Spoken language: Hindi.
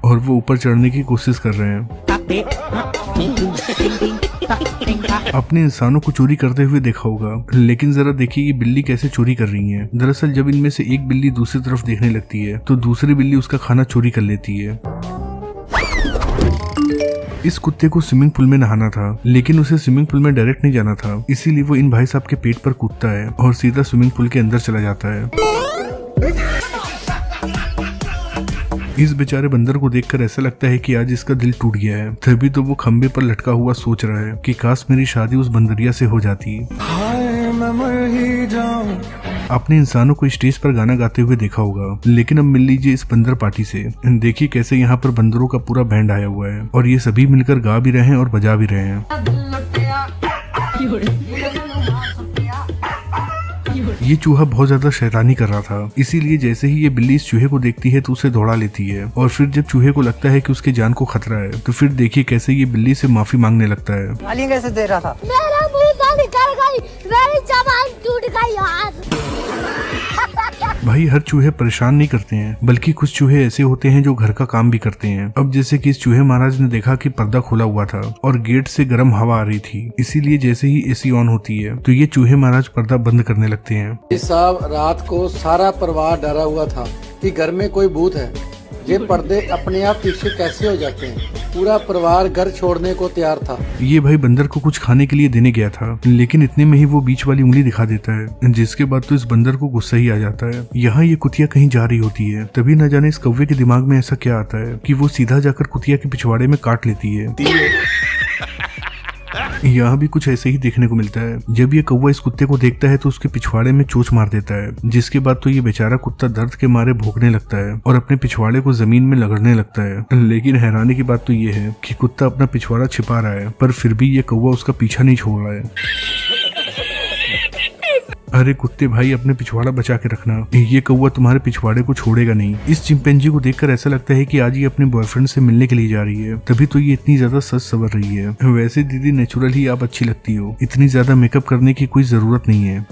और वो ऊपर चढ़ने की कोशिश कर रहे हैं। अपने इंसानों को चोरी करते हुए देखा होगा, लेकिन जरा देखिए ये बिल्ली कैसे चोरी कर रही है। दरअसल जब इनमें से एक बिल्ली दूसरी तरफ देखने लगती है तो दूसरी बिल्ली उसका खाना चोरी कर लेती है। इस कुत्ते को स्विमिंग पूल में नहाना था, लेकिन उसे स्विमिंग पूल में डायरेक्ट नहीं जाना था, इसीलिए वो इन भाई साहब के पेट पर कूदता है और सीधा स्विमिंग पूल के अंदर चला जाता है। इस बेचारे बंदर को देखकर ऐसा लगता है कि आज इसका दिल टूट गया है। तभी तो वो खंबे पर लटका हुआ सोच रहा है कि काश मेरी शादी उस बंदरिया से हो जाती। अपने इंसानों को स्टेज पर गाना गाते हुए देखा होगा, लेकिन अब मिल लीजिए इस बंदर पार्टी से। देखिए कैसे यहाँ पर बंदरों का पूरा बैंड आया हुआ है और ये सभी मिलकर गा भी रहे हैं और बजा भी रहे हैं। ये चूहा बहुत ज्यादा शैतानी कर रहा था, इसीलिए जैसे ही ये बिल्ली इस चूहे को देखती है तो उसे दौड़ा लेती है और फिर जब चूहे को लगता है कि उसके जान को खतरा है तो फिर देखिए कैसे ये बिल्ली से माफी मांगने लगता है। गाली कैसे दे रहा था? मेरा मुंह से निकल गई, मेरी जबान टूट गई यार। भाई हर चूहे परेशान नहीं करते हैं, बल्कि कुछ चूहे ऐसे होते हैं जो घर का काम भी करते हैं। अब जैसे कि इस चूहे महाराज ने देखा कि पर्दा खुला हुआ था और गेट से गर्म हवा आ रही थी, इसीलिए जैसे ही एसी ऑन होती है तो ये चूहे महाराज पर्दा बंद करने लगते हैं। साहब रात को सारा परिवार डरा हुआ था कि घर में कोई भूत है। ये पर्दे अपने आप पीछे कैसे हो जाते हैं? पूरा परिवार घर छोड़ने को तैयार था। ये भाई बंदर को कुछ खाने के लिए देने गया था, लेकिन इतने में ही वो बीच वाली उंगली दिखा देता है, जिसके बाद तो इस बंदर को गुस्सा ही आ जाता है। यहाँ ये कुतिया कहीं जा रही होती है, तभी न जाने इस कौवे के दिमाग में ऐसा क्या आता है कि वो सीधा जाकर कुतिया के पिछवाड़े में काट लेती है। यहाँ भी कुछ ऐसे ही देखने को मिलता है। जब ये कौवा इस कुत्ते को देखता है तो उसके पिछवाड़े में चोंच मार देता है, जिसके बाद तो ये बेचारा कुत्ता दर्द के मारे भौंकने लगता है और अपने पिछवाड़े को जमीन में लगड़ने लगता है। लेकिन हैरानी की बात तो ये है कि कुत्ता अपना पिछवाड़ा छिपा रहा है, पर फिर भी ये कौवा उसका पीछा नहीं छोड़ रहा है। अरे कुत्ते भाई, अपने पिछवाड़ा बचा के रखना, ये कौवा तुम्हारे पिछवाड़े को छोड़ेगा नहीं। इस चिंपैंजी को देखकर ऐसा लगता है कि आज ये अपने बॉयफ्रेंड से मिलने के लिए जा रही है, तभी तो ये इतनी ज्यादा सज सवर रही है। वैसे दीदी नेचुरल ही आप अच्छी लगती हो, इतनी ज्यादा मेकअप करने की कोई जरूरत नहीं है।